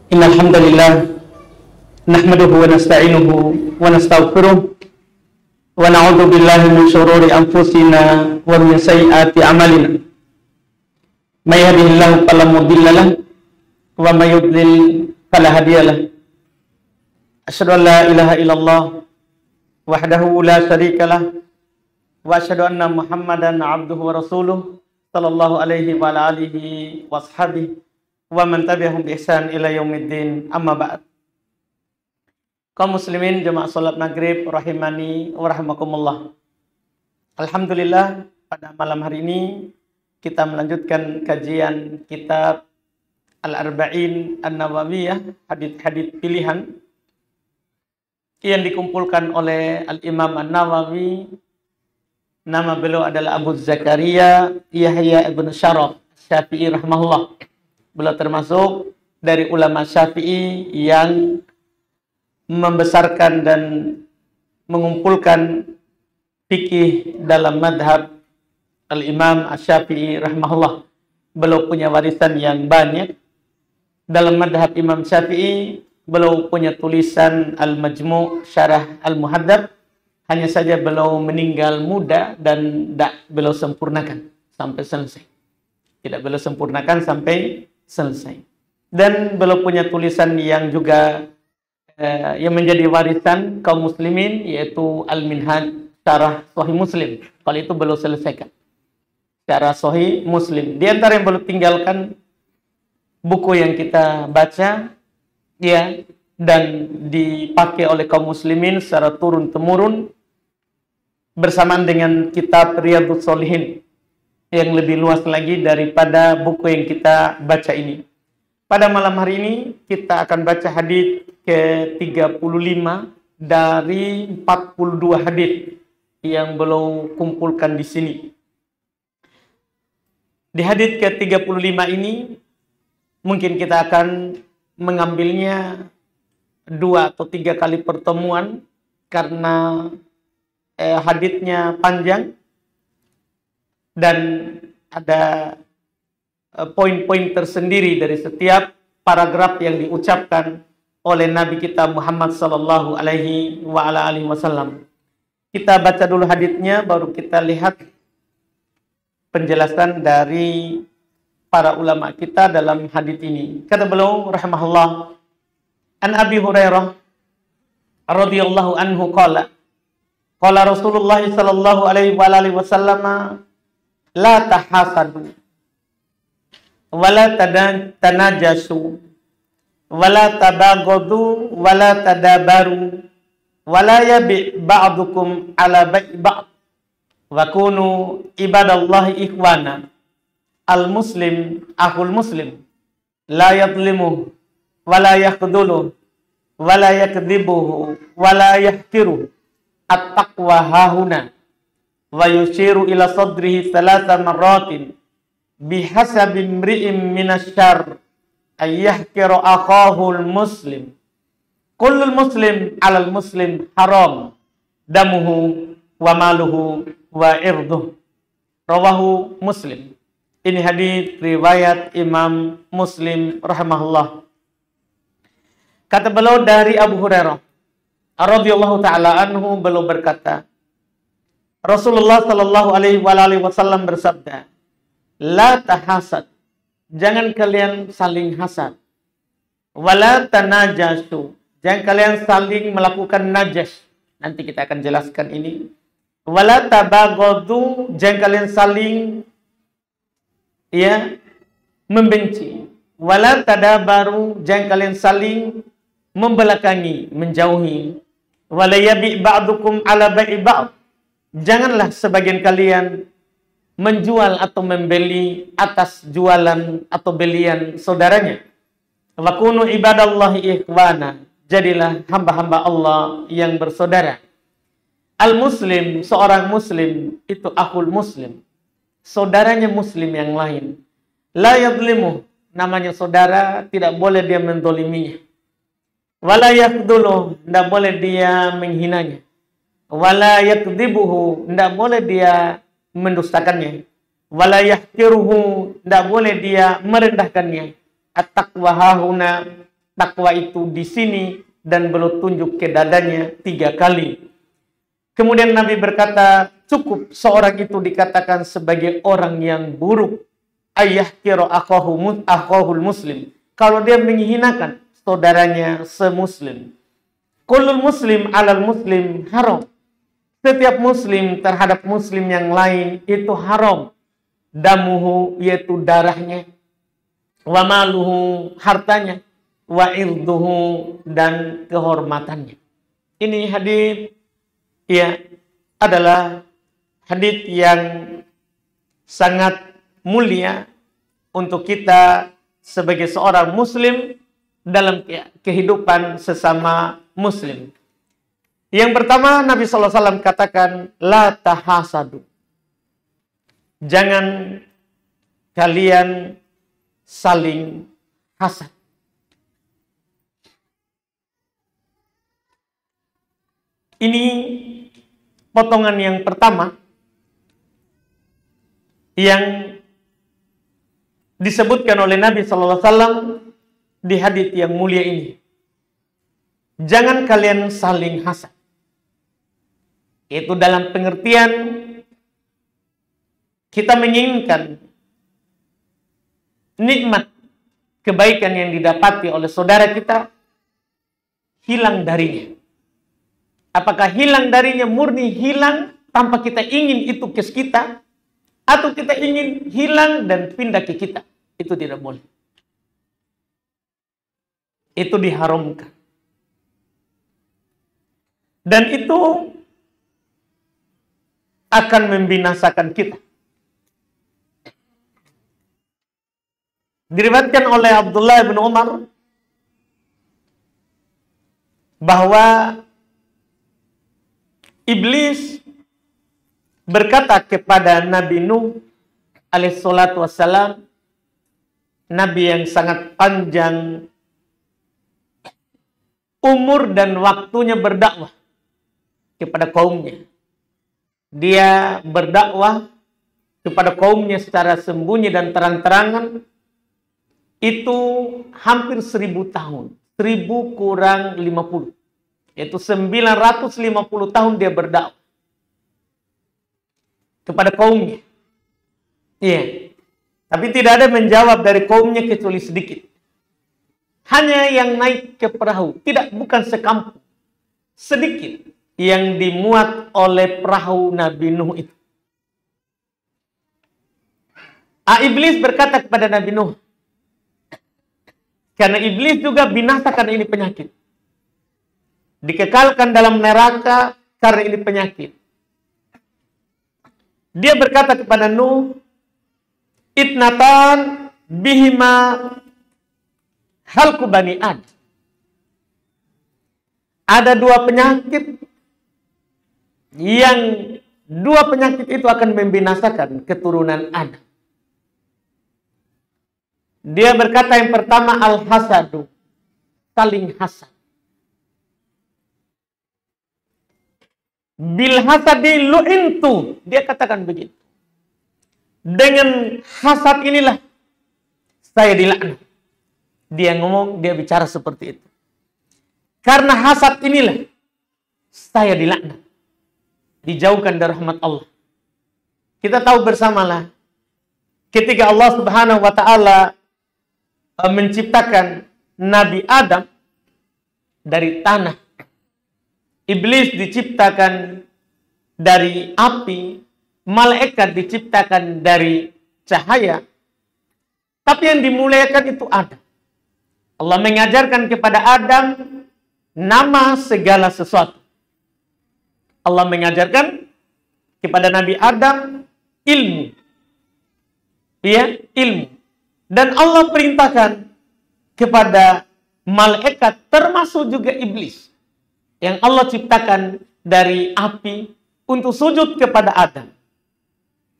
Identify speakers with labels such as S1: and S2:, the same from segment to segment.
S1: Innal hamdalillah nahmaduhu wa nasta'inuhu wa nastaghfiruh wa na'udzu billahi min shururi anfusina wa min sayyiati a'malina. May yahdihillahu fala mudilla lahu wa may yudlil fala hadiya lahu. Asyhadu an la ilaha illallah wahdahu la syarika lahu wa asyhadu anna Muhammadan 'abduhu wa rasuluh sallallahu alaihi wa ala alihi wa ashabihi wa man tabi'ahum bi ihsan ila yaumiddin, amma ba'd. Kaum muslimin jemaah salat maghrib rahimani wa rahimakumullah. Alhamdulillah, pada malam hari ini kita melanjutkan kajian kitab Al-Arba'in An-Nawawiyah, hadits-hadits pilihan yang dikumpulkan oleh Al-Imam An-Nawawi. Nama beliau adalah Abu Zakaria Yahya ibn Syaraf Syafi'i rahimahullah. Beliau termasuk dari ulama Syafi'i yang membesarkan dan mengumpulkan fikih dalam madhab Al-Imam Asy-Syafi'i rahimahullah. Beliau punya warisan yang banyak dalam madhab Imam Syafi'i. Beliau punya tulisan Al-Majmu' Syarah Al-Muhadzab. Hanya saja beliau meninggal muda dan tidak beliau sempurnakan sampai selesai. Tidak beliau sempurnakan sampai selesai. Dan beliau punya tulisan yang juga yang menjadi warisan kaum muslimin, yaitu Al-Minhaj Syarah Sahih Muslim. Kalau itu beliau selesaikan Syarah Sahih Muslim. Di antara yang beliau tinggalkan buku yang kita baca ya, dan dipakai oleh kaum muslimin secara turun-temurun bersamaan dengan kitab Riyadhus Shalihin yang lebih luas lagi daripada buku yang kita baca ini. Pada malam hari ini kita akan baca hadis ke-35 dari 42 hadis yang beliau kumpulkan di sini. Di hadis ke-35 ini mungkin kita akan mengambilnya 2 atau 3 kali pertemuan karena hadisnya panjang dan ada poin-poin tersendiri dari setiap paragraf yang diucapkan oleh Nabi kita Muhammad sallallahu alaihi wa ala alihi wasallam. Kita baca dulu hadisnya, baru kita lihat penjelasan dari para ulama kita dalam hadis ini. Kata beliau rahimahullah, an Abi Hurairah radhiyallahu anhu qala Rasulullah sallallahu alaihi wa alihi wasallam, la tahasadu wala tanajasu wala tabaghadu wala tadabaru wala yabi ba'dukum ala bai'i ba'd wa kunu ibadallahi ikhwana. Al muslim akhul muslim la yadlimu wala yakhdhulu wala yakdzibuhu wala yahkiru. At-taqwa hahuna wa yushiru ila sadrihi thalatha marratin bihasabi imri'in minasyarr ay yahkira akhahul muslim. Kullul muslim 'alal muslim haram damuhu wa maluhu wa irduh. Rawahu Muslim. Ini hadis riwayat Imam Muslim rahimahullah. Kata beliau dari Abu Hurairah radhiyallahu taala anhu, beliau berkata, Rasulullah sallallahu alaihi wasallam bersabda, la tahasad, jangan kalian saling hasad. Wala tanajasu, jangan kalian saling melakukan najas. Nanti kita akan jelaskan ini. Wala tabaghadu, jangan kalian saling membenci. Wala tadabaru, jangan kalian saling membelakangi, menjauhi. Wala yabi ba'dukum ala bai'i ba'd, janganlah sebagian kalian menjual atau membeli atas jualan atau belian saudaranya. Wa kunu ibadallahi ikhwana, jadilah hamba-hamba Allah yang bersaudara. Al-muslim, seorang muslim itu akhul muslim, saudaranya muslim yang lain. La yadlimu, namanya saudara, tidak boleh dia mendoliminya. Wala yakhdhulu, tidak boleh dia menghinanya. Wala yakdzibuhu, tidak boleh dia mendustakannya. Wala yahkiruhu, tidak boleh dia merendahkannya. At-taqwa hahuna, takwa itu di sini dan beliau tunjuk ke dadanya 3 kali. Kemudian Nabi berkata, cukup seorang itu dikatakan sebagai orang yang buruk. Ayah kira akhahul muslim. Kalau dia menghinakan saudaranya semuslim. Kullul muslim alal muslim haram. Setiap muslim terhadap muslim yang lain itu haram. Damuhu, yaitu darahnya. Wa maluhu, hartanya. Wa irduhu, dan kehormatannya. Ini hadis ya adalah hadis yang sangat mulia untuk kita sebagai seorang muslim dalam kehidupan sesama muslim. Yang pertama, Nabi SAW katakan, la tahasadu. Jangan kalian saling hasad. Ini potongan yang pertama yang disebutkan oleh Nabi SAW di hadits yang mulia ini. Jangan kalian saling hasad. Itu dalam pengertian kita menginginkan nikmat kebaikan yang didapati oleh saudara kita hilang darinya. Apakah hilang darinya murni hilang tanpa kita ingin itu ke kita, atau kita ingin hilang dan pindah ke kita? Itu tidak boleh. Itu diharamkan. Dan itu akan membinasakan kita. Diriwayatkan oleh Abdullah bin Umar bahwa Iblis berkata kepada Nabi Nuh alaihissalatu wassalam, Nabi yang sangat panjang umur dan waktunya berdakwah kepada kaumnya. Dia berdakwah kepada kaumnya secara sembunyi dan terang-terangan itu hampir 1000 tahun. 1000 kurang 50. Yaitu 950 tahun dia berdakwah kepada kaumnya. Iya. Tapi tidak ada menjawab dari kaumnya kecuali sedikit. Hanya yang naik ke perahu, bukan sekampung. Sedikit yang dimuat oleh perahu Nabi Nuh itu. Iblis berkata kepada Nabi Nuh, karena iblis juga binasa karena ini penyakit. Dikekalkan dalam neraka karena ini penyakit. Dia berkata kepada Nuh, itnatan bihima halku bani Ad. Ada 2 penyakit yang 2 penyakit itu akan membinasakan keturunan Adam. Dia berkata yang pertama al-hasadu, saling hasad. Bil hasadi lu'intu, dia katakan begitu. Dengan hasad inilah saya dilaknat. Dia ngomong, dia bicara seperti itu. Karena hasad inilah saya dilaknat. Dijauhkan dari rahmat Allah. Kita tahu bersamalah ketika Allah Subhanahu wa taala menciptakan Nabi Adam dari tanah. Iblis diciptakan dari api, malaikat diciptakan dari cahaya. Tapi yang dimuliakan itu Adam. Allah mengajarkan kepada Adam nama segala sesuatu. Allah mengajarkan kepada Nabi Adam ilmu. Ya, ilmu. Dan Allah perintahkan kepada malaikat termasuk juga iblis yang Allah ciptakan dari api untuk sujud kepada Adam.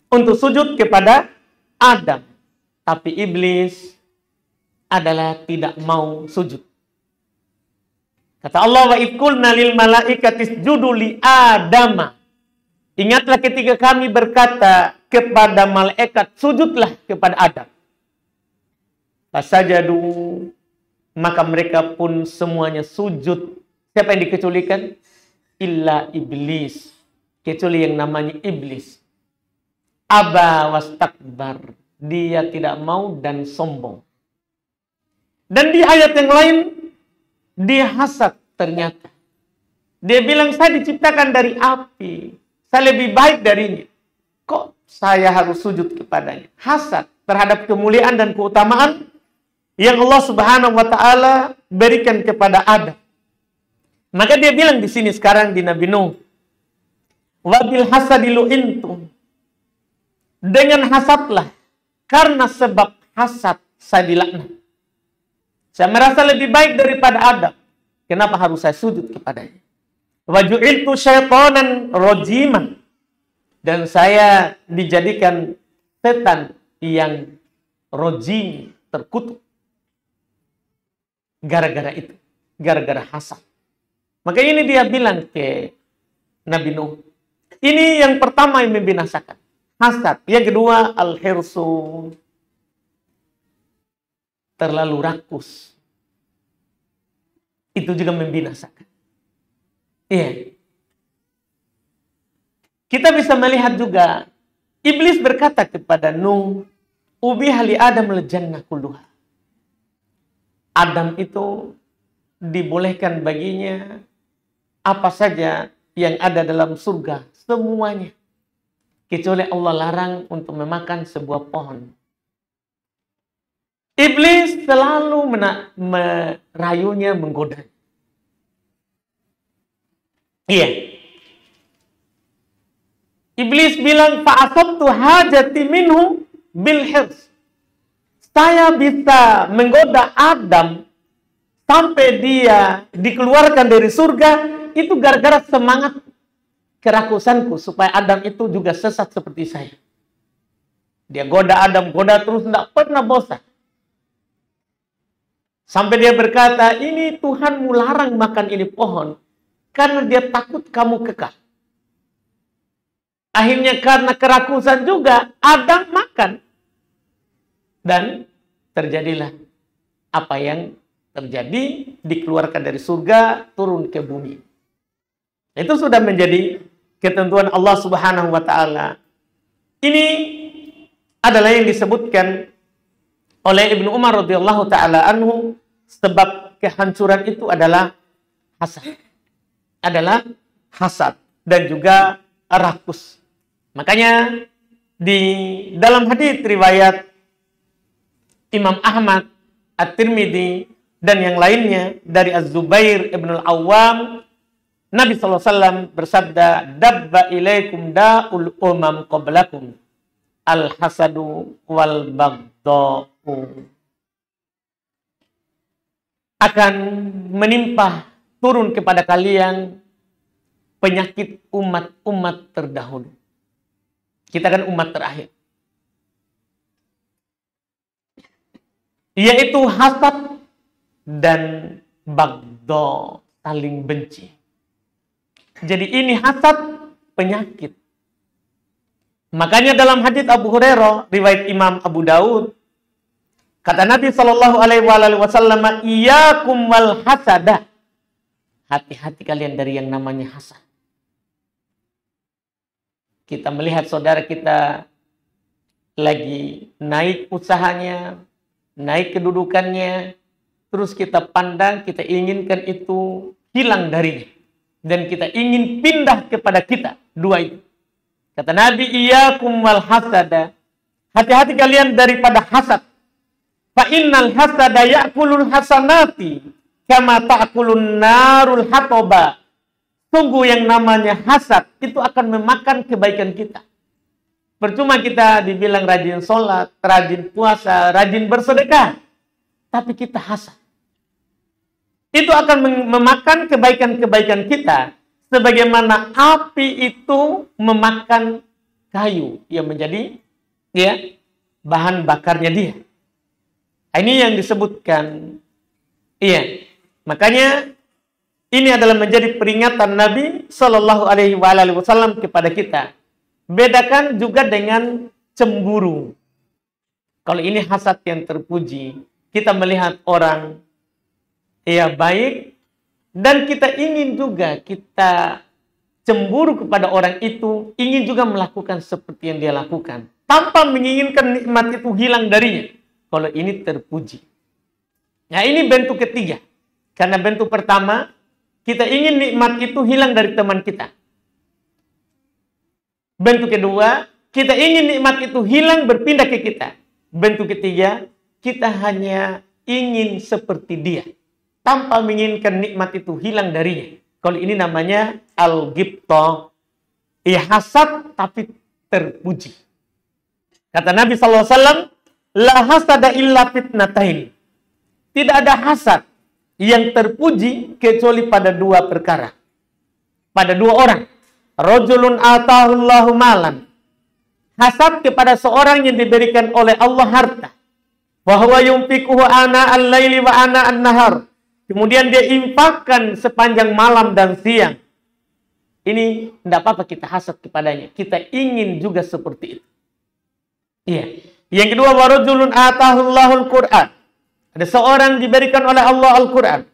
S1: Untuk sujud kepada Adam. Tapi iblis adalah tidak mau sujud. Kata Allah, wa idqulna lil malaikati isjudu li Adama. Ingatlah ketika kami berkata kepada malaikat, sujudlah kepada Adam. Fasajadu, maka mereka pun semuanya sujud. Siapa yang dikecualikan? Illa iblis. Kecuali yang namanya iblis. Aba wastakbar. Dia tidak mau dan sombong. Dan di ayat yang lain, dia hasad ternyata. Dia bilang, saya diciptakan dari api. Saya lebih baik darinya. Kok saya harus sujud kepadanya? Hasad terhadap kemuliaan dan keutamaan yang Allah Subhanahu wa Ta'ala berikan kepada Adam. Maka dia bilang di sini sekarang di Nabi Nuh, wabil hasadilu intum. Dengan hasadlah, karena sebab hasad saya dilaknat. Saya merasa lebih baik daripada Adam. Kenapa harus saya sujud kepadanya? Wa ju'iltu syaitanan rajiman. Dan saya dijadikan setan yang rojim, terkutuk. Gara-gara itu. Gara-gara hasad. Maka ini dia bilang ke Nabi Nuh. Ini yang pertama yang membinasakan. Hasad. Yang kedua, al-hirsu. Terlalu rakus. Itu juga membinasakan. Iya. Kita bisa melihat juga, iblis berkata kepada Nuh, ubiha li Adam al-jannah kulluha. Adam itu dibolehkan baginya apa saja yang ada dalam surga, semuanya. Kecuali Allah larang untuk memakan sebuah pohon. Iblis selalu merayunya, menggoda. Iya. Iblis bilang, fa'asabtu hajati minhu bil hirs. Saya bisa menggoda Adam sampai dia dikeluarkan dari surga, itu gara-gara semangat kerakusanku, supaya Adam itu juga sesat seperti saya. Dia goda Adam, goda terus, tidak pernah bosan. Sampai dia berkata, ini Tuhanmu larang makan ini pohon, karena dia takut kamu kekal. Akhirnya karena kerakusan juga, Adam makan. Dan terjadilah apa yang terjadi, dikeluarkan dari surga, turun ke bumi. Itu sudah menjadi ketentuan Allah Subhanahu wa Ta'ala. Ini adalah yang disebutkan oleh Ibnu Umar radhiyallahu taala anhu, sebab kehancuran itu adalah hasad. Adalah hasad dan juga rakus. Makanya di dalam hadits riwayat Imam Ahmad, At-Tirmidzi dan yang lainnya dari Az-Zubair ibn al-Awwam, Nabi SAW bersabda, dabba ilaikum da'ul umam qablakum al-hasadu wal baghda'u. Akan menimpa, turun kepada kalian penyakit umat-umat terdahulu. Kita kan umat terakhir. Yaitu hasad dan baghdha, saling benci. Jadi ini hasad penyakit. Makanya dalam hadits Abu Hurairah, riwayat Imam Abu Daud, kata Nabi Shallallahu Alaihi Wasallam, iyyakum wal hasada. Hati-hati kalian dari yang namanya hasad. Kita melihat saudara kita lagi naik usahanya, naik kedudukannya, terus kita pandang, kita inginkan itu hilang darinya. Dan kita ingin pindah kepada kita. Dua itu. Kata Nabi, iyyakum wal hasada. Hati-hati kalian daripada hasad. Fa innal hasada ya'kulul hasanati kama ta'kulun narul hatoba. Sungguh yang namanya hasad itu akan memakan kebaikan kita. Percuma kita dibilang rajin sholat, rajin puasa, rajin bersedekah, tapi kita hasad. Itu akan memakan kebaikan-kebaikan kita, sebagaimana api itu memakan kayu yang menjadi bahan bakarnya dia. Ini yang disebutkan. Iya, makanya ini adalah menjadi peringatan Nabi Shallallahu Alaihi Wasallam kepada kita. Bedakan juga dengan cemburu. Kalau ini hasad yang terpuji, kita melihat orang ya baik, dan kita ingin juga kita cemburu kepada orang itu, ingin juga melakukan seperti yang dia lakukan, tanpa menginginkan nikmat itu hilang darinya. Kalau ini terpuji. Nah, ini bentuk ketiga. Karena bentuk pertama, kita ingin nikmat itu hilang dari teman kita. Bentuk kedua, kita ingin nikmat itu hilang berpindah ke kita. Bentuk ketiga, kita hanya ingin seperti dia, tanpa menginginkan nikmat itu hilang darinya. Kalau ini namanya al-ghibthah. Ya, hasad tapi terpuji. Kata Nabi SAW, la hasada illa fitnatain. Tidak ada hasad yang terpuji kecuali pada dua perkara. Pada dua orang. Rajulun atahullahu malan. Hasad kepada seorang yang diberikan oleh Allah harta. Wa huwa yunfiquhu ana al-laili wa ana an-nahar. Kemudian dia infakkan sepanjang malam dan siang. Ini tidak apa-apa kita hasad kepadanya. Kita ingin juga seperti itu. Iya. Yang kedua, warajulun atahullahul Qur'an. Ada seorang diberikan oleh Allah Al-Qur'an.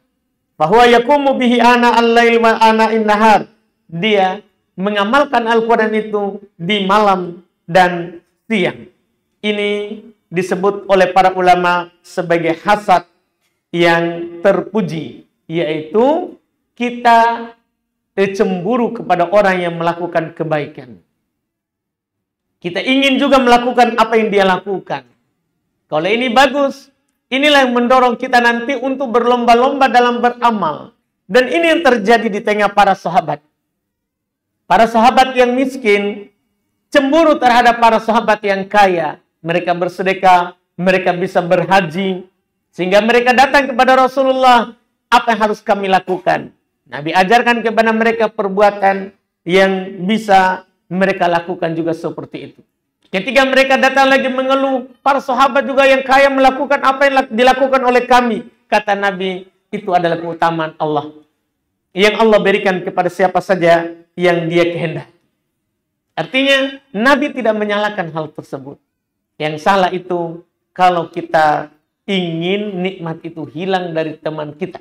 S1: Bahwa yakumu bihi ana al-lail wa ana in-nahar. Dia mengamalkan Al-Qur'an itu di malam dan siang. Ini disebut oleh para ulama sebagai hasad yang terpuji, yaitu kita cemburu kepada orang yang melakukan kebaikan. Kita ingin juga melakukan apa yang dia lakukan. Kalau ini bagus, inilah yang mendorong kita nanti untuk berlomba-lomba dalam beramal. Dan ini yang terjadi di tengah para sahabat. Para sahabat yang miskin cemburu terhadap para sahabat yang kaya. Mereka bersedekah, mereka bisa berhaji. Sehingga mereka datang kepada Rasulullah, apa yang harus kami lakukan? Nabi ajarkan kepada mereka perbuatan yang bisa mereka lakukan juga seperti itu. Ketika mereka datang lagi mengeluh, para sahabat juga yang kaya melakukan apa yang dilakukan oleh kami. Kata Nabi, itu adalah keutamaan Allah. Yang Allah berikan kepada siapa saja yang dia kehendaki. Artinya, Nabi tidak menyalahkan hal tersebut. Yang salah itu, kalau kita ingin nikmat itu hilang dari teman kita.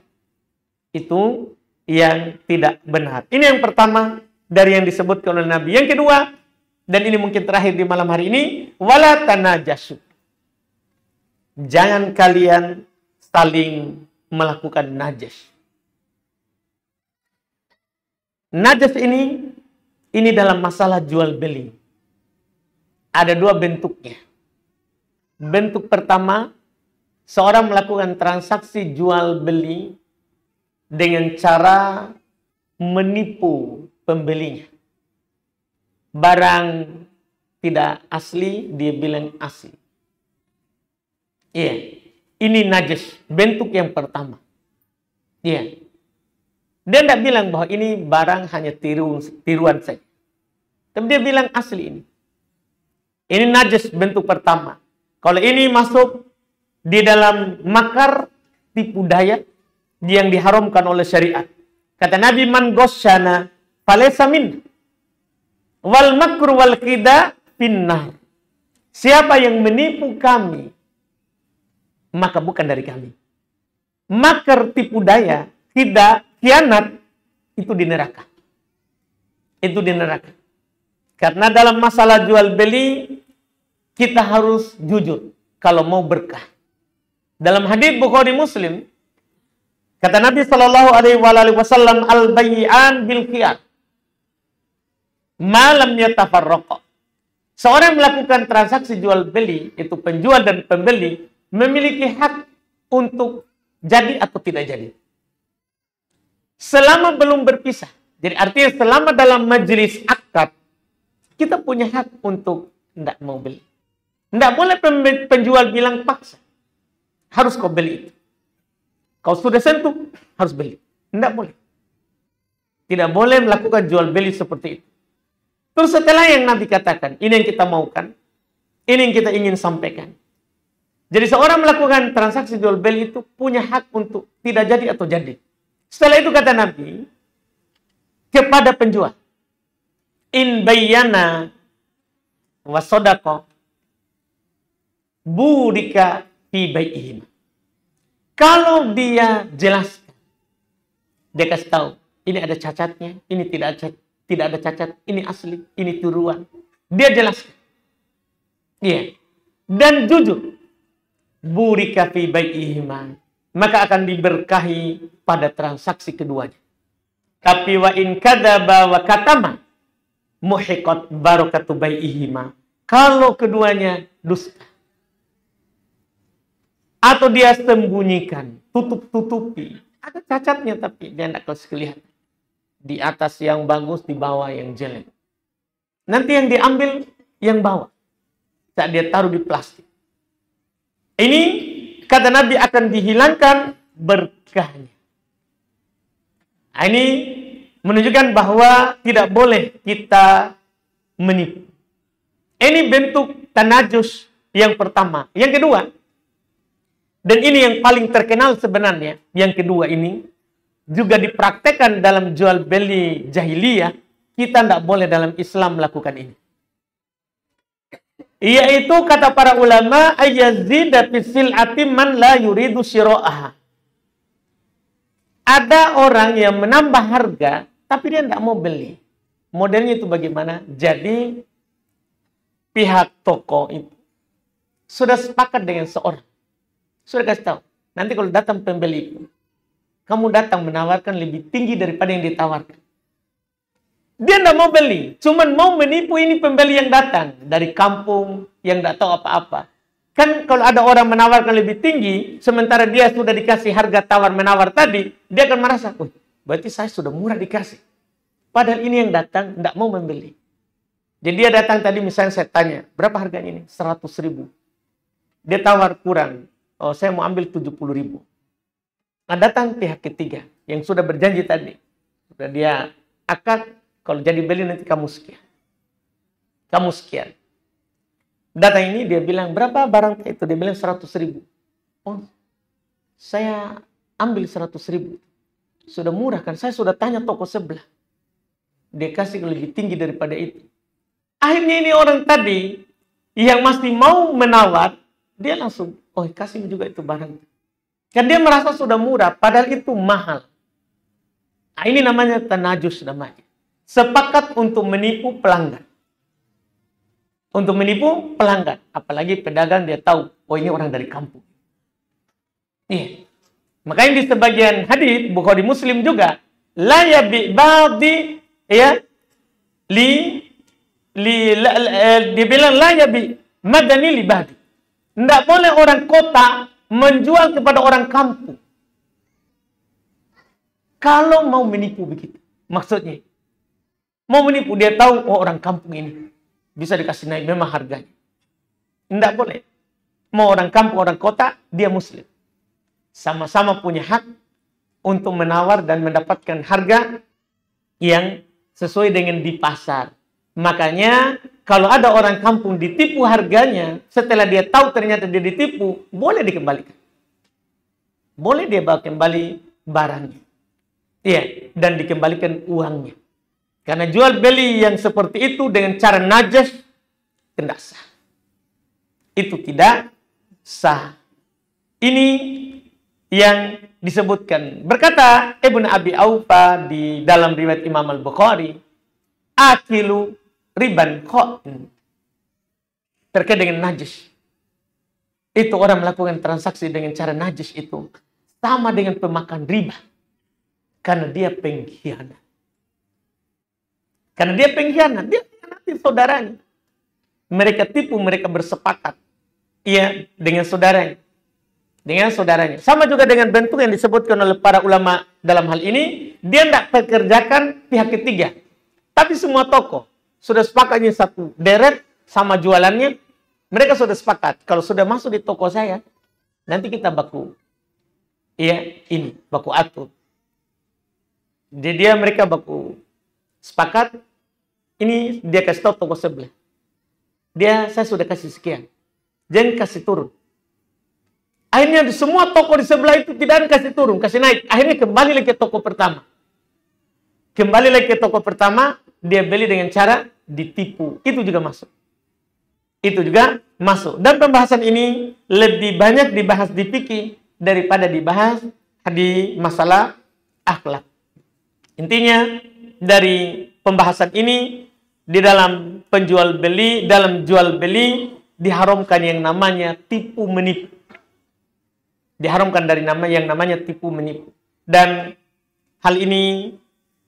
S1: Itu yang tidak benar. Ini yang pertama dari yang disebutkan oleh Nabi. Yang kedua, dan ini mungkin terakhir di malam hari ini, wala tanajasu. Jangan kalian saling melakukan najas. Najas ini dalam masalah jual beli. Ada dua bentuknya. Bentuk pertama, seorang melakukan transaksi jual beli dengan cara menipu pembelinya. Barang tidak asli, dia bilang asli. Iya, ini najas, bentuk yang pertama. Iya. Dia tidak bilang bahwa ini barang hanya tiruan saja. Tapi dia bilang asli ini. Ini najas bentuk pertama. Kalau ini masuk di dalam makar tipu daya yang diharamkan oleh syariat. Kata Nabi, man ghasyana falaysa minna. Wal makru wal qida finnar. Siapa yang menipu kami, maka bukan dari kami. Makar, tipu daya, tidak khianat, itu di neraka. Itu di neraka. Karena dalam masalah jual beli, kita harus jujur kalau mau berkah. Dalam hadits Bukhari Muslim, kata Nabi SAW, al-bay'an bil khiyar. Malam yatafarraqa. Seorang melakukan transaksi jual beli, itu penjual dan pembeli, memiliki hak untuk jadi atau tidak jadi. Selama belum berpisah. Jadi artinya selama dalam majelis akad, kita punya hak untuk tidak mau beli. Tidak boleh penjual bilang paksa. Harus kau beli itu. Kau sudah sentuh, harus beli. Tidak boleh. Tidak boleh melakukan jual beli seperti itu. Terus setelah yang Nabi katakan, ini yang kita maukan, ini yang kita ingin sampaikan. Jadi seorang melakukan transaksi jual beli itu punya hak untuk tidak jadi atau jadi. Setelah itu kata Nabi kepada penjual, in bayyana wa sadaqa burika fi bai'ihim. Kalau dia jelaskan Dia kasih tahu, ini ada cacatnya, ini tidak ada cacat, ini asli, ini tiruan. Dia jelaskan. Iya. Dan jujur, burika fi bai'ihima, maka akan diberkahi pada transaksi keduanya. Tapi wa in kadzaba wa katama, muhiqat barakatu bai'ihima. Kalau keduanya dusta atau dia sembunyikan, tutup-tutupi, ada cacatnya tapi dia tidak kelihatan. Di atas yang bagus, di bawah yang jelek. Nanti yang diambil yang bawah. Saat dia taruh di plastik. Ini kata Nabi akan dihilangkan berkahnya. Ini menunjukkan bahwa tidak boleh kita menipu. Ini bentuk tanajus yang pertama. Yang kedua, dan ini yang paling terkenal sebenarnya, yang kedua ini juga dipraktekkan dalam jual beli jahiliyah. Kita tidak boleh dalam Islam melakukan ini. Yaitu kata para ulama, ayyazida fisil atim man la yuridu syira'aha. Ada orang yang menambah harga, tapi dia tidak mau beli. Modelnya itu bagaimana? Jadi, pihak toko itu sudah sepakat dengan seorang. Sudah kasih tahu. Nanti kalau datang pembeli, kamu datang menawarkan lebih tinggi daripada yang ditawarkan. Dia tidak mau beli, cuman mau menipu ini pembeli yang datang dari kampung yang tidak tahu apa-apa. Kan kalau ada orang menawarkan lebih tinggi, sementara dia sudah dikasih harga tawar menawar tadi, dia akan merasa, berarti saya sudah murah dikasih. Padahal ini yang datang tidak mau membeli. Jadi dia datang tadi, misalnya saya tanya, berapa harganya ini? 100.000. Dia tawar kurang, saya mau ambil 70.000. Nah, datang pihak ketiga yang sudah berjanji tadi, sudah dia akad. Kalau jadi beli nanti kamu sekian. Kamu sekian. Datang ini dia bilang, berapa barang itu? Dia bilang 100.000. Oh, saya ambil 100.000. Sudah murah kan? Saya sudah tanya toko sebelah. Dia kasih lebih tinggi daripada itu. Akhirnya ini orang tadi yang masih mau menawar, dia langsung, kasih juga itu barang. Kan dia merasa sudah murah, padahal itu mahal. Nah, ini namanya tanajus namanya. Sepakat untuk menipu pelanggan. Untuk menipu pelanggan. Apalagi pedagang dia tahu, ini orang dari kampung. Iya. Makanya di sebagian hadis Bukhari Muslim juga, la yabi ba'di ya dibilang la yabi madani li ba'di. Tidak boleh orang kota menjual kepada orang kampung. Kalau mau menipu begitu. Maksudnya mau menipu, dia tahu, orang kampung ini bisa dikasih naik memang harganya. Tidak boleh. Mau orang kampung, orang kota, dia muslim. Sama-sama punya hak untuk menawar dan mendapatkan harga yang sesuai dengan di pasar. Makanya, kalau ada orang kampung ditipu harganya, setelah dia tahu ternyata dia ditipu, boleh dikembalikan. Boleh dia bawa kembali barangnya. Iya, dan dikembalikan uangnya. Karena jual beli yang seperti itu dengan cara najas tidak sah. Itu tidak sah. Ini yang disebutkan. Berkata Ibnu Abi Aufa di dalam riwayat Imam Al-Bukhari, akilu riban kha'in. Terkait dengan najis. Itu orang melakukan transaksi dengan cara najis itu sama dengan pemakan riba. Karena dia pengkhianat. Karena dia pengkhianat, dia nanti saudaranya. Mereka tipu, mereka bersepakat. Iya, dengan saudaranya. Dengan saudaranya. Sama juga dengan bentuk yang disebutkan oleh para ulama dalam hal ini. Dia tidak pekerjakan pihak ketiga. Tapi semua toko sudah sepakatnya satu deret sama jualannya. Mereka sudah sepakat. Kalau sudah masuk di toko saya, nanti kita baku. Iya, ini, baku atur. Jadi mereka baku sepakat, ini dia kasih tahu toko sebelah. Saya sudah kasih sekian. Jangan kasih turun. Akhirnya di semua toko di sebelah itu tidak ada kasih turun, kasih naik. Akhirnya kembali lagi ke toko pertama. Kembali lagi ke toko pertama, dia beli dengan cara ditipu. Itu juga masuk. Itu juga masuk. Dan pembahasan ini lebih banyak dibahas di fikih daripada dibahas di masalah akhlak. Intinya dari pembahasan ini, di dalam penjual beli, dalam jual beli diharamkan yang namanya tipu menipu. Diharamkan dari nama yang namanya tipu menipu. Dan hal ini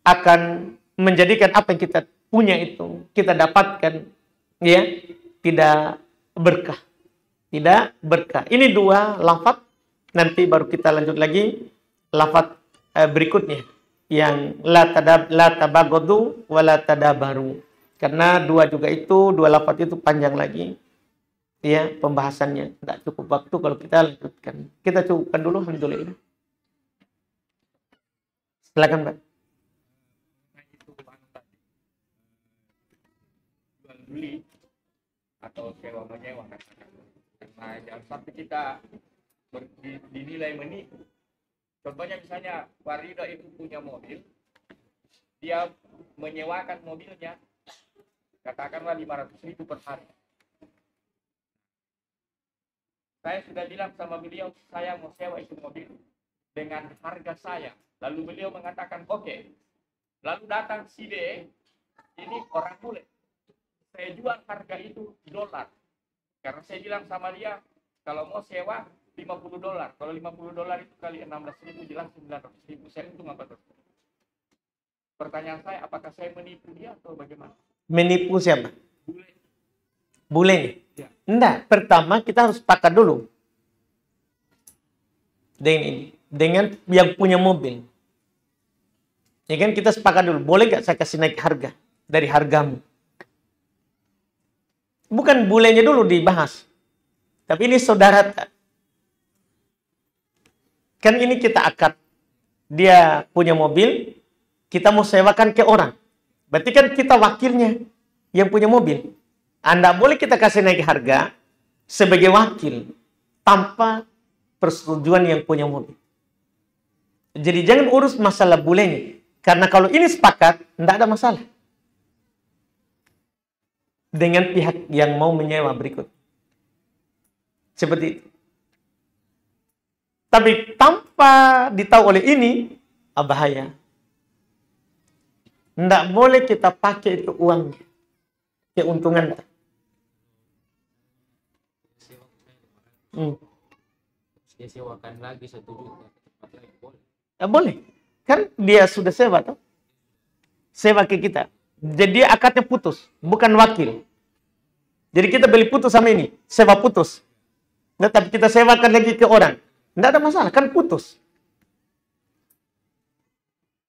S1: akan menjadikan apa yang kita punya itu, kita dapatkan, ya, tidak berkah. Tidak berkah. Ini dua lafaz, nanti baru kita lanjut lagi lafaz berikutnya yang la tabaghadu wa la tadabaru. Karena dua juga itu, dua lafaz itu panjang lagi. Ya, pembahasannya tidak cukup waktu kalau kita lanjutkan. Kita cukupkan dulu, alhamdulillah. Silakan, Pak.
S2: Jual beli atau sewa menyewa, karena jangan sampai kita dinilai menipu. Contohnya misalnya Warida itu punya mobil, dia menyewakan mobilnya katakanlah 500.000 per hari. Saya sudah bilang sama beliau, saya mau sewa itu mobil dengan harga saya. Lalu beliau mengatakan, oke. Lalu datang si D, ini orang bule. Saya jual harga itu $. Karena saya bilang sama dia, kalau mau sewa $50. Kalau $50 itu kali 16.000 jelas 900.000. Saya untung apa tuh? Pertanyaan saya, apakah saya menipu dia atau bagaimana?
S1: Menipu siapa?
S2: Bule.
S1: Bule.
S2: Ya.
S1: Enggak, pertama kita harus sepakat dulu dengan yang punya mobil. Ya kan, kita sepakat dulu, boleh gak saya kasih naik harga dari hargamu? Bukan bulenya dulu dibahas, tapi ini saudara. Kan ini kita akad, dia punya mobil, kita mau sewakan ke orang. Berarti kan kita wakilnya yang punya mobil. Anda boleh kita kasih naik harga sebagai wakil tanpa persetujuan yang punya mobil. Jadi jangan urus masalah bulenya. Karena kalau ini sepakat, tidak ada masalah dengan pihak yang mau menyewa berikut. Seperti itu. Tapi tanpa ditahu oleh ini, bahaya. Tidak boleh kita pakai itu uang keuntungan.
S3: Dia sewakan lagi 1 juta. Boleh.
S1: Boleh. Kan dia sudah sewa toh? Sewa ke kita. Jadi akadnya putus, bukan wakil. Jadi kita beli putus sama ini, sewa putus. Nah, tapi kita sewakan lagi ke orang. Tidak ada masalah, kan putus.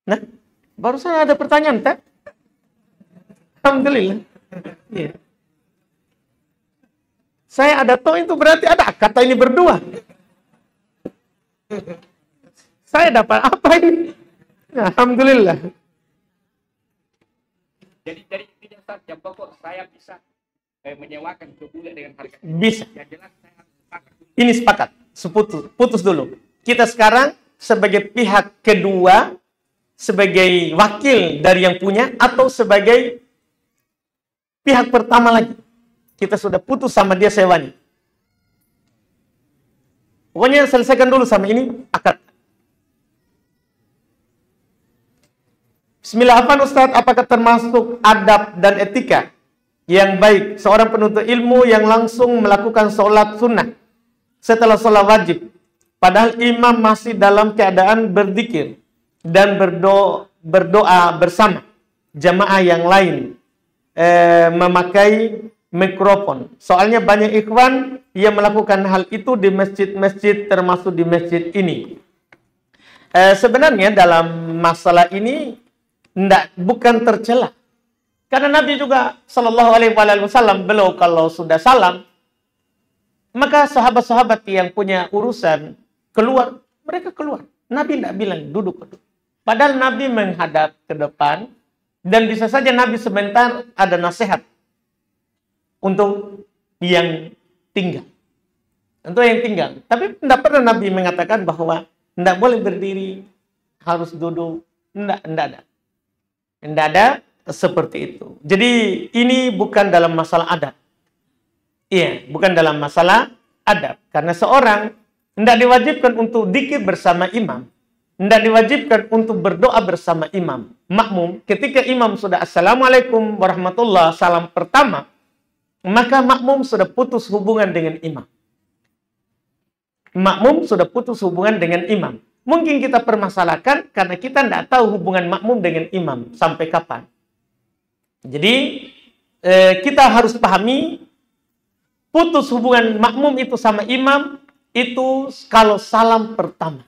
S1: Nah, barusan ada pertanyaan, tak? Alhamdulillah. Ya. Saya ada toh itu berarti ada kata ini berdua. Saya dapat apa ini? Alhamdulillah.
S2: Jadi intinya Ustaz, yang pokok saya bisa menyewakan ke bule dengan harga.
S1: Bisa.
S2: Yang jelas saya harus sepakat.
S1: Ini sepakat. Putus dulu. Kita sekarang sebagai pihak kedua, sebagai wakil dari yang punya, atau sebagai pihak pertama lagi. Kita sudah putus sama dia sewanya. Pokoknya selesaikan dulu sama ini, akad. Bismillah, Ustaz, apakah termasuk adab dan etika yang baik seorang penuntut ilmu yang langsung melakukan sholat sunnah setelah sholat wajib, padahal imam masih dalam keadaan berzikir dan berdoa bersama jamaah yang lain memakai mikrofon? Soalnya banyak ikhwan yang melakukan hal itu di masjid-masjid, termasuk di masjid ini. Sebenarnya dalam masalah ini bukan tercela. Karena Nabi juga Shallallahu Alaihi Wasallam, beliau kalau sudah salam, maka sahabat-sahabat yang punya urusan keluar, mereka keluar. Nabi tidak bilang duduk. Padahal Nabi menghadap ke depan, dan bisa saja Nabi sebentar ada nasihat untuk yang tinggal. Untuk yang tinggal. Tapi tidak pernah Nabi mengatakan bahwa tidak boleh berdiri, harus duduk. Tidak ada. Tidak ada seperti itu. Jadi ini bukan dalam masalah adab. Iya, bukan dalam masalah adab. Karena seorang tidak diwajibkan untuk dzikir bersama imam. tidak diwajibkan untuk berdoa bersama imam. Makmum, ketika imam sudah Assalamualaikum warahmatullah, salam pertama, maka makmum sudah putus hubungan dengan imam. Makmum sudah putus hubungan dengan imam. Mungkin kita permasalahkan karena kita tidak tahu hubungan makmum dengan imam sampai kapan. Jadi kita harus pahami putus hubungan makmum itu sama imam itu kalau salam pertama.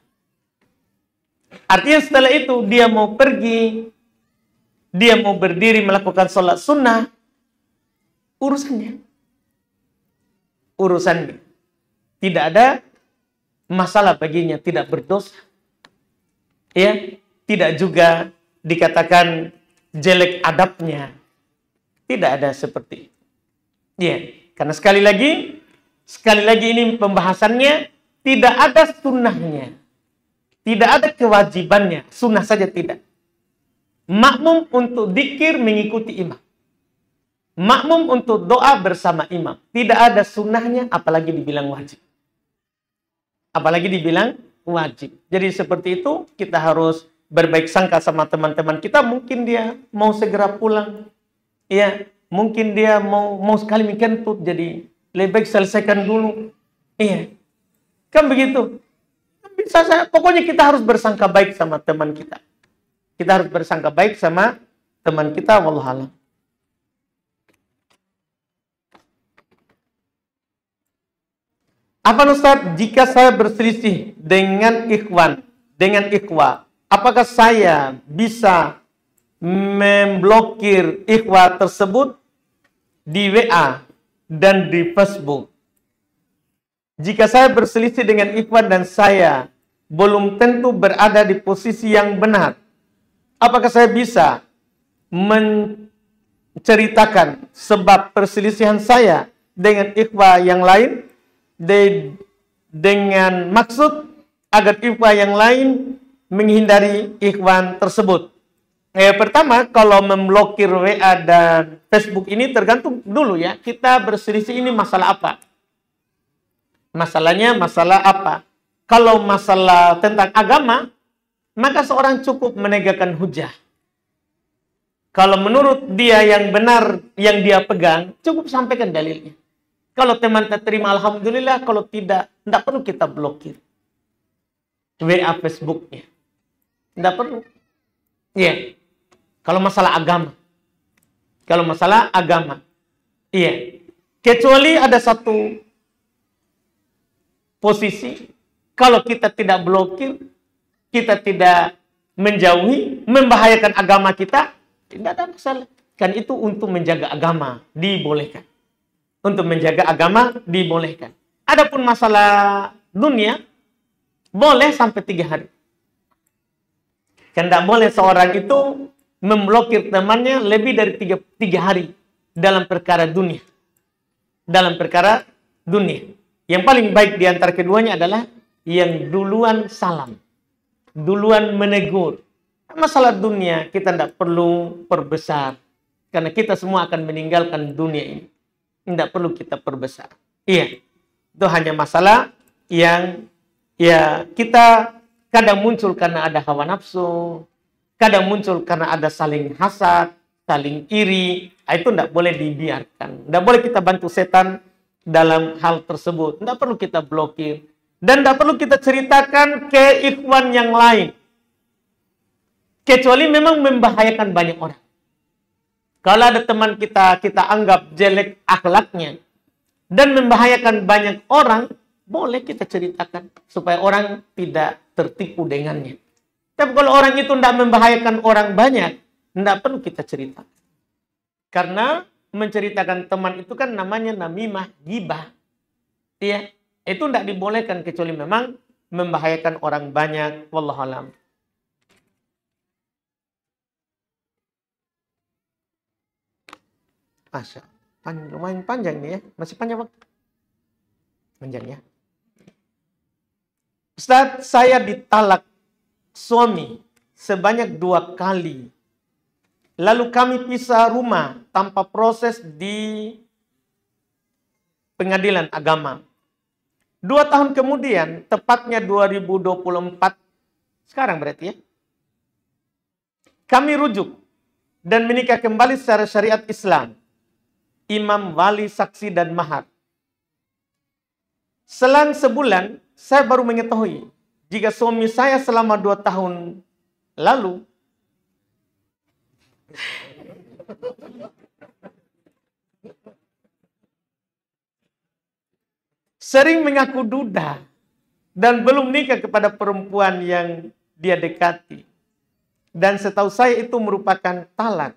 S1: Artinya setelah itu dia mau pergi, dia mau berdiri melakukan sholat sunnah, urusannya. Tidak ada masalah baginya, tidak berdosa. Ya, tidak juga dikatakan jelek adabnya. Tidak ada seperti itu. Ya, karena sekali lagi ini pembahasannya tidak ada sunnahnya. Tidak ada kewajibannya, sunnah saja tidak. Makmum untuk dzikir mengikuti imam. Makmum untuk doa bersama imam. Tidak ada sunnahnya, apalagi dibilang wajib. Jadi seperti itu kita harus berbaik sangka sama teman-teman kita. Mungkin dia mau segera pulang. Ya, mungkin dia mau sekali mikentut. Jadi lebih baik selesaikan dulu. Iya. Kan begitu. Bisa saja. Pokoknya kita harus bersangka baik sama teman kita. Kita harus bersangka baik sama teman kita. Wallahualam. Apa Ustaz, jika saya berselisih dengan ikhwa, apakah saya bisa memblokir ikhwa tersebut di WA dan di Facebook? Jika saya berselisih dengan ikhwan dan saya belum tentu berada di posisi yang benar, apakah saya bisa menceritakan sebab perselisihan saya dengan ikhwan yang lain dengan maksud agar ikhwan yang lain menghindari ikhwan tersebut? Pertama, kalau memblokir WA dan Facebook ini tergantung dulu ya, kita berselisih ini masalah apa? Masalahnya masalah apa? Kalau masalah tentang agama, maka seorang cukup menegakkan hujah. Kalau menurut dia yang benar, yang dia pegang, cukup sampaikan dalilnya. Kalau teman tak terima, alhamdulillah. Kalau tidak perlu kita blokir WA Facebooknya. Tidak perlu. Iya. Kalau masalah agama. Iya. Kecuali ada satu posisi, kalau kita tidak blokir, kita tidak menjauhi, membahayakan agama kita, tidak ada masalah. Kan itu untuk menjaga agama, dibolehkan. Untuk menjaga agama, dibolehkan. Adapun masalah dunia, boleh sampai 3 hari. Kan tidak boleh seorang itu memblokir temannya lebih dari 3 hari dalam perkara dunia. Yang paling baik di antara keduanya adalah yang duluan salam. Duluan menegur. Masalah dunia kita tidak perlu perbesar. Karena kita semua akan meninggalkan dunia ini. Tidak perlu kita perbesar. Iya. Itu hanya masalah yang ya kita kadang muncul karena ada hawa nafsu. Kadang muncul karena ada saling hasad, saling iri. Itu tidak boleh dibiarkan. Tidak boleh kita bantu setan dalam hal tersebut. Tidak perlu kita blokir. Dan tidak perlu kita ceritakan ke ikhwan yang lain. Kecuali memang membahayakan banyak orang. Kalau ada teman kita anggap jelek akhlaknya dan membahayakan banyak orang, boleh kita ceritakan supaya orang tidak tertipu dengannya. Tapi kalau orang itu tidak membahayakan orang banyak, tidak perlu kita ceritakan. Karena menceritakan teman itu kan namanya namimah, ghibah. Iya, itu tidak dibolehkan kecuali memang membahayakan orang banyak. Wallahu a'lam. Masya, lumayan panjang nih ya. Masih panjang waktu. Panjang ya. Ustaz, saya ditalak suami sebanyak 2 kali. Lalu kami pisah rumah tanpa proses di pengadilan agama. 2 tahun kemudian, tepatnya 2024, Sekarang berarti ya. Kami rujuk dan menikah kembali secara syariat Islam. Imam, wali, saksi, dan mahar. Selang sebulan, saya baru mengetahui jika suami saya selama 2 tahun lalu sering mengaku duda dan belum nikah kepada perempuan yang dia dekati. Dan setahu saya itu merupakan talak.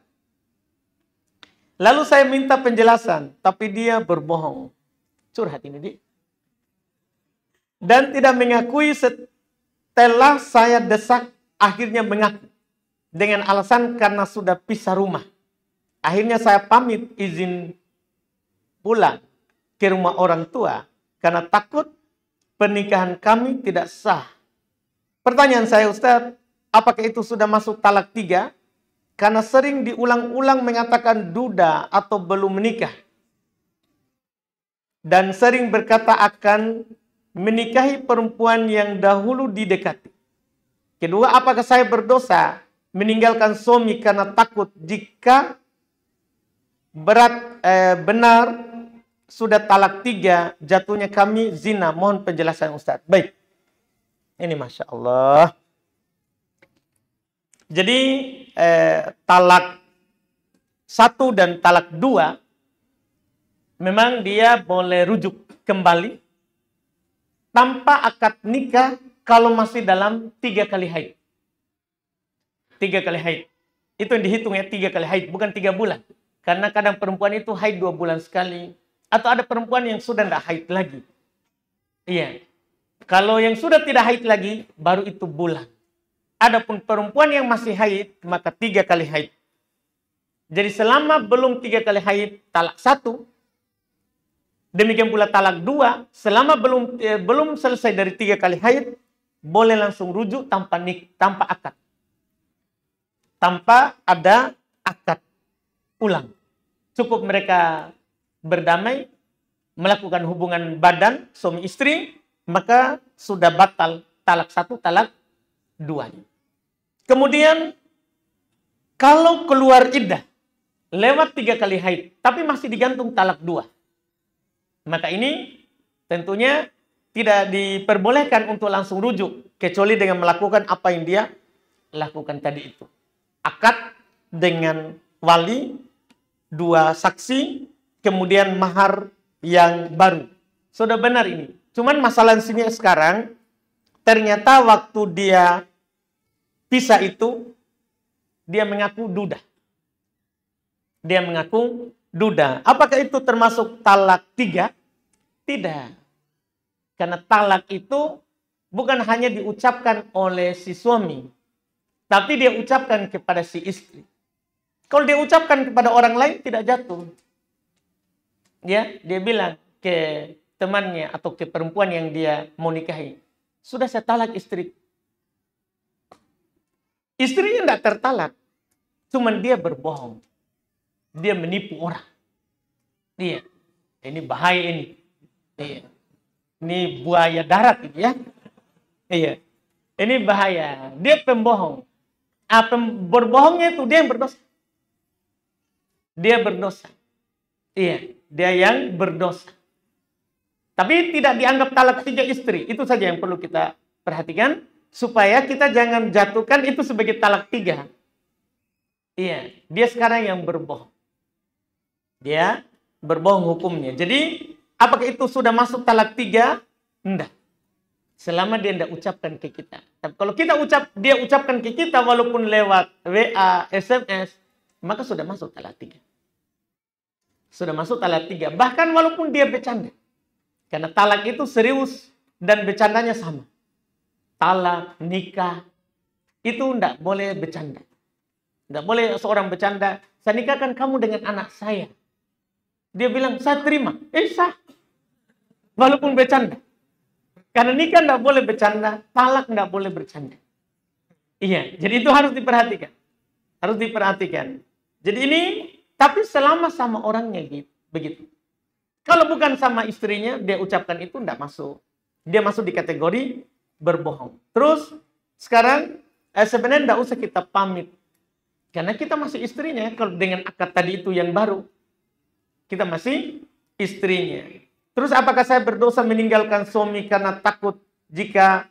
S1: Lalu saya minta penjelasan, tapi dia berbohong. Curhat ini dia. Dan tidak mengakui setelah saya desak, akhirnya mengaku. Dengan alasan karena sudah pisah rumah. Akhirnya saya pamit izin pulang ke rumah orang tua. Karena takut pernikahan kami tidak sah. Pertanyaan saya, Ustaz, apakah itu sudah masuk talak 3? Karena sering diulang-ulang mengatakan duda atau belum menikah. Dan sering berkata akan menikahi perempuan yang dahulu didekati. Kedua, apakah saya berdosa meninggalkan suami karena takut jika benar sudah talak 3, jatuhnya kami zina. Mohon penjelasan Ustaz. Baik. Ini Masya Allah. Jadi talak 1 dan talak 2 memang dia boleh rujuk kembali tanpa akad nikah kalau masih dalam 3 kali haid. 3 kali haid. Itu yang dihitung ya, 3 kali haid, bukan 3 bulan. Karena kadang perempuan itu haid 2 bulan sekali. Atau ada perempuan yang sudah tidak haid lagi. Iya. Kalau yang sudah tidak haid lagi, baru itu bulan. Adapun perempuan yang masih haid, maka 3 kali haid. Jadi selama belum 3 kali haid, talak 1. Demikian pula talak 2, selama belum selesai dari 3 kali haid, boleh langsung rujuk tanpa akad. Tanpa ada akad ulang. Cukup mereka berdamai, melakukan hubungan badan suami istri, maka sudah batal talak 1, talak 2. Kemudian kalau keluar iddah lewat 3 kali haid, tapi masih digantung talak 2. Maka ini tentunya tidak diperbolehkan untuk langsung rujuk. Kecuali dengan melakukan apa yang dia lakukan tadi itu. Akad dengan wali, 2 saksi, kemudian mahar yang baru. Sudah benar ini. Cuman masalah sini sekarang, ternyata waktu dia pisah itu, dia mengaku duda. Dia mengaku duda. Apakah itu termasuk talak 3? Tidak. Karena talak itu bukan hanya diucapkan oleh si suami, tapi dia ucapkan kepada si istri. Kalau dia ucapkan kepada orang lain, tidak jatuh. Ya, dia bilang ke temannya atau ke perempuan yang dia mau nikahi, sudah saya talak istri. Istrinya tidak tertalak, cuman dia berbohong. Dia menipu orang. Iya, ini bahaya ini. Iya. Ini buaya darat ini ya. Iya. Ini bahaya. Dia pembohong. Berbohongnya itu dia yang berdosa. Dia berdosa. Iya, dia yang berdosa. Tapi tidak dianggap talak 3 istri. Itu saja yang perlu kita perhatikan. Supaya kita jangan jatuhkan itu sebagai talak 3. Iya, dia sekarang yang berbohong. Dia berbohong hukumnya. Jadi, apakah itu sudah masuk talak 3? Tidak. Selama dia tidak ucapkan ke kita. Tapi kalau dia ucapkan ke kita walaupun lewat WA, SMS, maka sudah masuk talak 3. Sudah masuk talak 3. Bahkan walaupun dia bercanda. Karena talak itu serius dan bercandanya sama. Talak, nikah, itu tidak boleh bercanda. Tidak boleh seorang bercanda, saya nikahkan kamu dengan anak saya. Dia bilang, saya terima. Sah. Walaupun bercanda. Karena nikah tidak boleh bercanda, talak tidak boleh bercanda. Iya, jadi itu harus diperhatikan. Harus diperhatikan. Jadi ini, tapi selama sama orangnya gitu, begitu. Kalau bukan sama istrinya, dia ucapkan itu tidak masuk. Dia masuk di kategori berbohong. Terus, Sekarang sebenarnya tidak usah kita pamit. Karena kita masih istrinya. Kalau dengan akad tadi itu yang baru. Kita masih istrinya. Terus apakah saya berdosa meninggalkan suami karena takut jika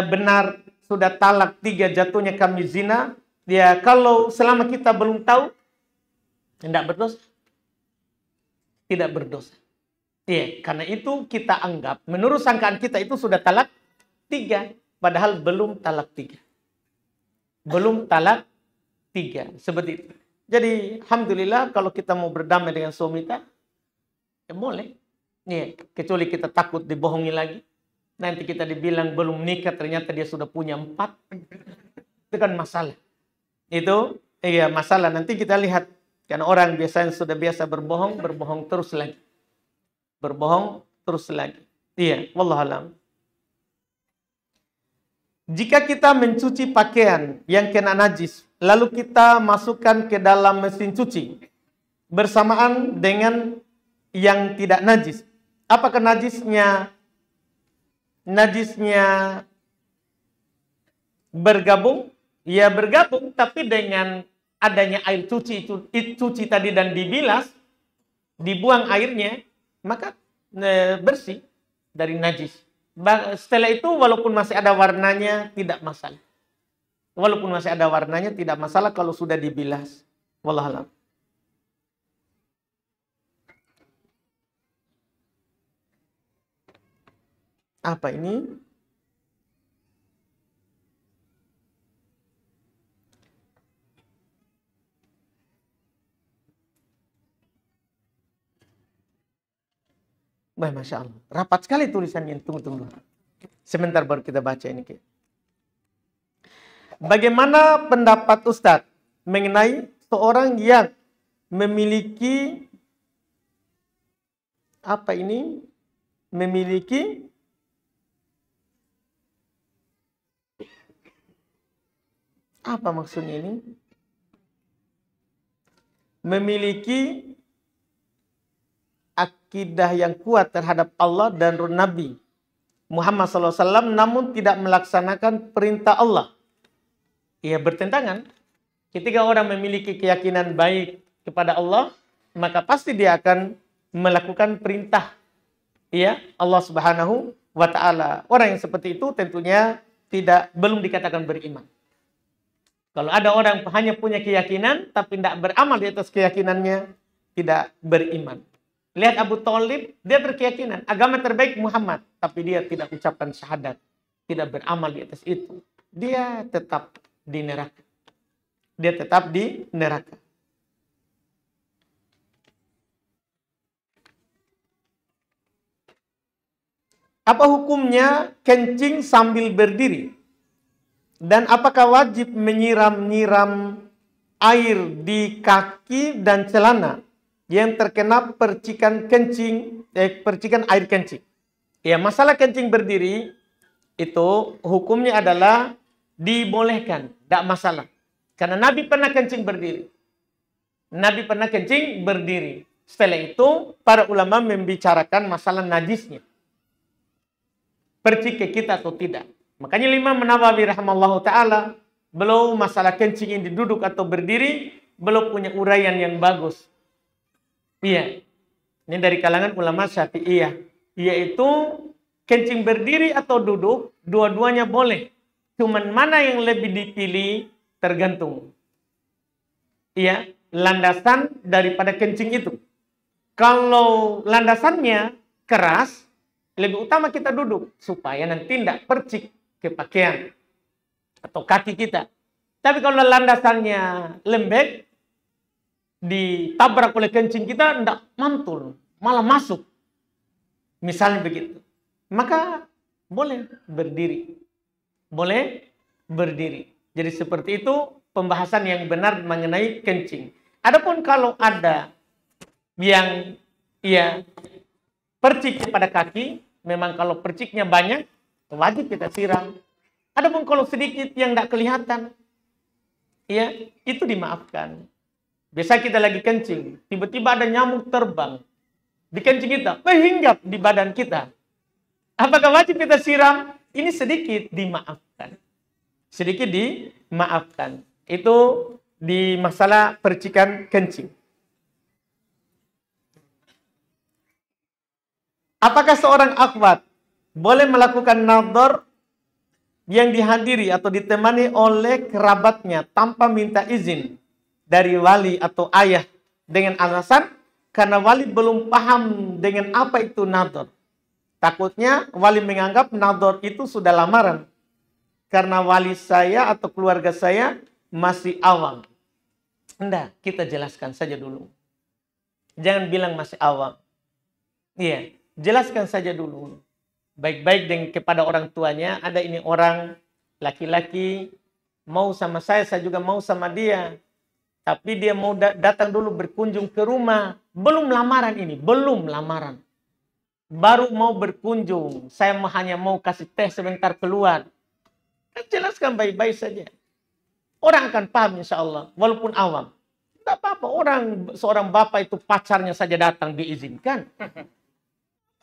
S1: benar sudah talak 3 jatuhnya kami zina? Ya kalau selama kita belum tahu, tidak berdosa. Tidak berdosa. Ya, karena itu kita anggap, menurut sangkaan kita itu sudah talak 3. Padahal belum talak 3. Belum talak 3. Seperti itu. Jadi, alhamdulillah kalau kita mau berdamai dengan suami kita, ya boleh. Ya, kecuali kita takut dibohongi lagi. Nanti kita dibilang belum nikah, ternyata dia sudah punya 4. Itu kan masalah. Itu iya masalah. Nanti kita lihat. Karena orang biasanya sudah biasa berbohong, berbohong terus lagi. Berbohong terus lagi. Iya, wallahualam. Jika kita mencuci pakaian yang kena najis, lalu kita masukkan ke dalam mesin cuci bersamaan dengan yang tidak najis, apakah najisnya bergabung? Ya bergabung, tapi dengan adanya air cuci tadi dan dibilas, dibuang airnya, maka bersih dari najis. Setelah itu walaupun masih ada warnanya tidak masalah. Walaupun masih ada warnanya tidak masalah kalau sudah dibilas. Wallahualam. Apa ini? Wah, Masya Allah. Rapat sekali tulisannya. Tunggu. Sebentar baru kita baca ini. Bagaimana pendapat Ustadz mengenai seorang yang memiliki apa maksudnya ini? Memiliki akidah yang kuat terhadap Allah dan Nabi Muhammad SAW, namun tidak melaksanakan perintah Allah. Ia bertentangan. Ketika orang memiliki keyakinan baik kepada Allah, maka pasti dia akan melakukan perintah Allah Subhanahu wa Ta'ala. Orang yang seperti itu tentunya belum dikatakan beriman. Kalau ada orang hanya punya keyakinan tapi tidak beramal di atas keyakinannya, tidak beriman. Lihat Abu Thalib, dia berkeyakinan agama terbaik Muhammad, tapi dia tidak ucapkan syahadat, tidak beramal di atas itu. Dia tetap di neraka. Dia tetap di neraka. Apa hukumnya kencing sambil berdiri? Dan apakah wajib menyiram-nyiram air di kaki dan celana yang terkena percikan air kencing? Ya, masalah kencing berdiri itu hukumnya adalah dibolehkan, tidak masalah. Karena Nabi pernah kencing berdiri. Nabi pernah kencing berdiri. Setelah itu para ulama membicarakan masalah najisnya. Percik ke kita atau tidak. Makanya Imam Nawawi rahimallahu taala belum masalah kencing ini duduk atau berdiri belum punya uraian yang bagus. Iya. Ini dari kalangan ulama Syafi'iyah, yaitu kencing berdiri atau duduk dua-duanya boleh. Cuman mana yang lebih dipilih tergantung landasan daripada kencing itu. Kalau landasannya keras, lebih utama kita duduk supaya nanti tidak percik ke pakaian atau kaki kita. Tapi kalau landasannya lembek, ditabrak oleh kencing kita, tidak mantul, malah masuk. Misalnya begitu. Maka boleh berdiri. Boleh berdiri. Jadi seperti itu pembahasan yang benar mengenai kencing. Adapun kalau ada yang percik kepada kaki, memang kalau perciknya banyak, wajib kita siram. Adapun kalau sedikit yang tidak kelihatan, itu dimaafkan. Biasa kita lagi kencing, tiba-tiba ada nyamuk terbang di kencing kita, hinggap di badan kita. Apakah wajib kita siram? Ini sedikit dimaafkan. sedikit dimaafkan. Itu di masalah percikan kencing. Apakah seorang akhwat boleh melakukan nadhar yang dihadiri atau ditemani oleh kerabatnya tanpa minta izin dari wali atau ayah dengan alasan karena wali belum paham dengan apa itu nadhar? Takutnya wali menganggap nadhar itu sudah lamaran karena wali saya atau keluarga saya masih awam. Enggak, kita jelaskan saja dulu. Jangan bilang masih awam. Iya, jelaskan saja dulu. Baik-baik dengan kepada orang tuanya, ada ini orang laki-laki mau sama saya juga mau sama dia. Tapi dia mau datang dulu berkunjung ke rumah. Belum lamaran ini, belum lamaran. Baru mau berkunjung. Saya hanya mau kasih teh sebentar keluar. Jelaskan baik-baik saja. Orang akan paham insya Allah, walaupun awam. Tidak apa-apa, seorang bapak itu pacarnya saja datang diizinkan.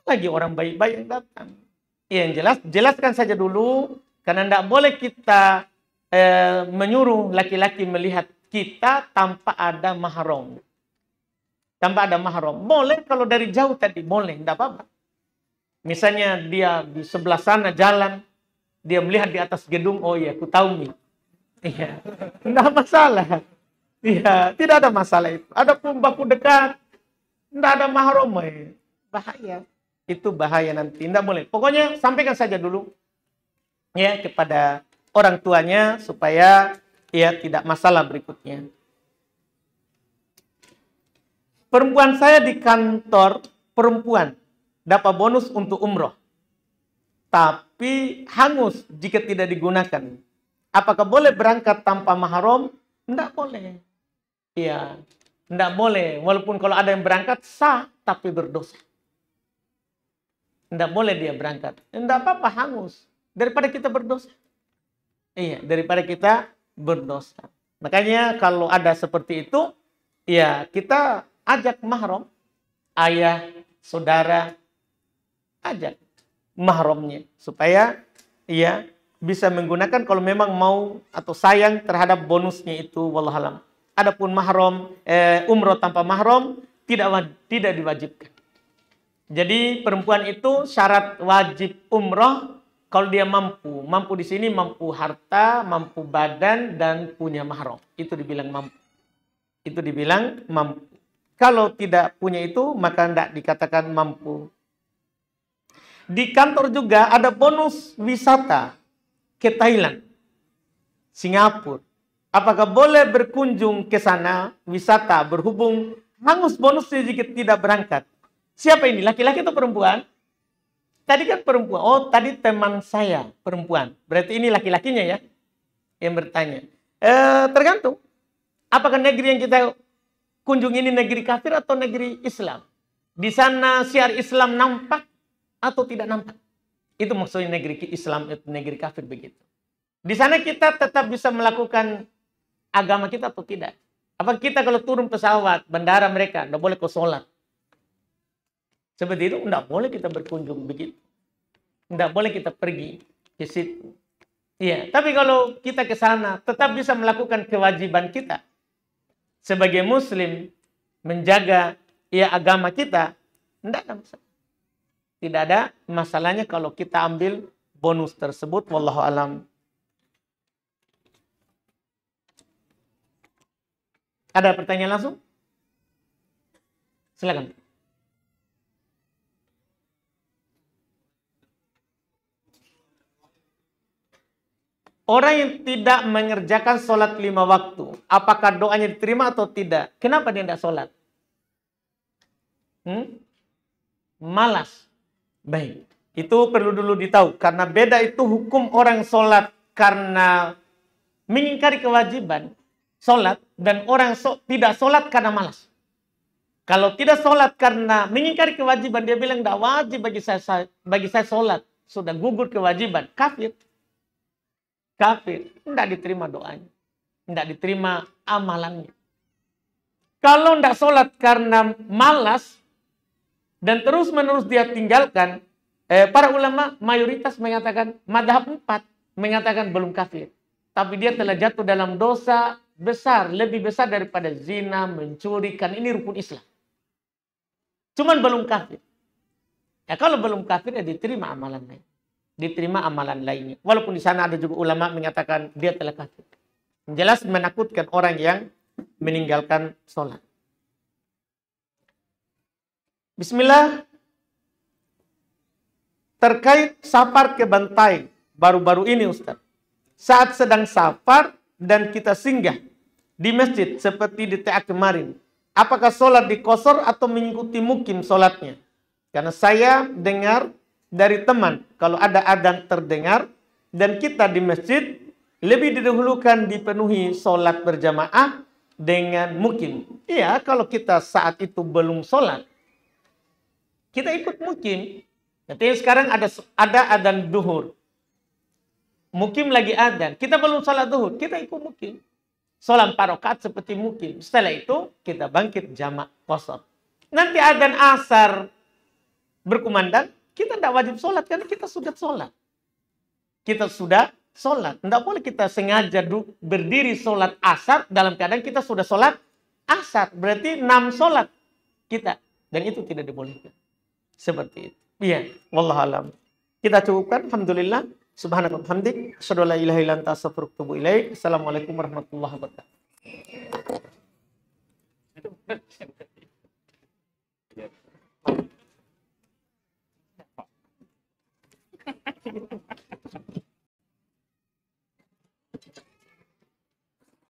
S1: Lagi orang baik-baik yang datang. Yang jelas, jelaskan saja dulu. Karena tidak boleh kita menyuruh laki-laki melihat kita tanpa ada mahram. Tanpa ada mahram. Boleh kalau dari jauh tadi, boleh. Tidak apa-apa. Misalnya dia di sebelah sana jalan. Dia melihat di atas gedung. Oh iya, aku tahu nih. Iya. Tidak masalah. Iya, tidak ada masalah itu. Ada pun baku dekat. Tidak ada mahram. Bahaya. Itu bahaya nanti. Tidak boleh. Pokoknya sampaikan saja dulu. Ya, kepada orang tuanya. Supaya ya tidak masalah berikutnya. Perempuan saya di kantor perempuan dapat bonus untuk umroh. Tapi hangus jika tidak digunakan. Apakah boleh berangkat tanpa mahram? Tidak boleh. Iya, tidak boleh. Walaupun kalau ada yang berangkat sah, tapi berdosa. Tidak boleh dia berangkat. Tidak apa-apa hangus. Daripada kita berdosa. Iya, daripada kita berdosa. Makanya kalau ada seperti itu, ya kita ajak mahram, ayah, saudara, ajak mahramnya supaya ya bisa menggunakan kalau memang mau atau sayang terhadap bonusnya itu, wallahualam. Adapun mahram umroh tanpa mahram tidak diwajibkan. Jadi perempuan itu syarat wajib umroh kalau dia mampu. Mampu di sini mampu harta, mampu badan, dan punya mahram. Itu dibilang mampu. Itu dibilang mampu. Kalau tidak punya itu, maka tidak dikatakan mampu. Di kantor juga ada bonus wisata ke Thailand, Singapura. Apakah boleh berkunjung ke sana, wisata, berhubung hangus bonusnya jika tidak berangkat? Siapa ini? Laki-laki atau perempuan? Tadi kan perempuan. Oh, tadi teman saya perempuan. Berarti ini laki-lakinya ya yang bertanya. Tergantung. Apakah negeri yang kita kunjungi ini negeri kafir atau negeri Islam? Di sana syiar Islam nampak atau tidak nampak? Itu maksudnya negeri Islam itu negeri kafir begitu. Di sana kita tetap bisa melakukan agama kita atau tidak? Apa kita kalau turun pesawat bandara mereka tidak boleh kau sholat? Seperti itu tidak boleh kita berkunjung begitu. Tidak boleh kita pergi ke situ. Iya, tapi kalau kita ke sana tetap bisa melakukan kewajiban kita sebagai muslim menjaga ya agama kita, tidak ada masalah. Tidak ada masalahnya kalau kita ambil bonus tersebut, wallahu alam. Ada pertanyaan langsung? Silakan. Orang yang tidak mengerjakan sholat 5 waktu, apakah doanya diterima atau tidak? Kenapa dia tidak sholat? Malas. Baik. Itu perlu dulu ditahu. Karena beda itu hukum orang sholat karena mengingkari kewajiban sholat dan orang tidak sholat karena malas. Kalau tidak sholat karena mengingkari kewajiban, dia bilang tidak wajib bagi saya sholat. Sudah gugur kewajiban. Kafir. Kafir. Tidak diterima doanya. Tidak diterima amalannya. Kalau tidak sholat karena malas dan terus-menerus dia tinggalkan, para ulama mayoritas mengatakan, madhab 4 mengatakan belum kafir.
S4: tapi dia telah jatuh dalam dosa besar, lebih besar daripada zina, mencuri, kan ini rukun Islam. Cuman belum kafir. Ya kalau belum kafir ya diterima amalan lain. Diterima amalan lainnya. Walaupun di sana ada juga ulama mengatakan dia telah kafir. Jelas menakutkan orang yang meninggalkan sholat. Bismillah. Terkait safar ke Bantaeng baru-baru ini Ustaz. Saat sedang safar dan kita singgah di masjid seperti di TA kemarin. Apakah sholat dikosor atau mengikuti mukim sholatnya? Karena saya dengar dari teman kalau ada adzan terdengar dan kita di masjid lebih didahulukan dipenuhi sholat berjamaah dengan mukim. Iya, kalau kita saat itu belum sholat, kita ikut mukim. Artinya sekarang ada adzan duhur. Mukim lagi adzan. Kita belum sholat duhur, kita ikut mukim. Sholat 4 rakaat seperti mukim. Setelah itu kita bangkit jamak qashar. Nanti adzan asar berkumandang, kita tidak wajib sholat karena kita sudah sholat. Kita sudah sholat. Tidak boleh kita sengaja berdiri sholat asar dalam keadaan kita sudah sholat asar. Berarti 6 sholat kita. Dan itu tidak dibolehkan. Seperti itu. Iya. Wallahualam. Kita cukupkan. Alhamdulillah. Subhanallah hamdik. Asyhadu an la ilaha illa anta astaghfiruka wa atubu ilaik. Assalamualaikum warahmatullahi wabarakatuh.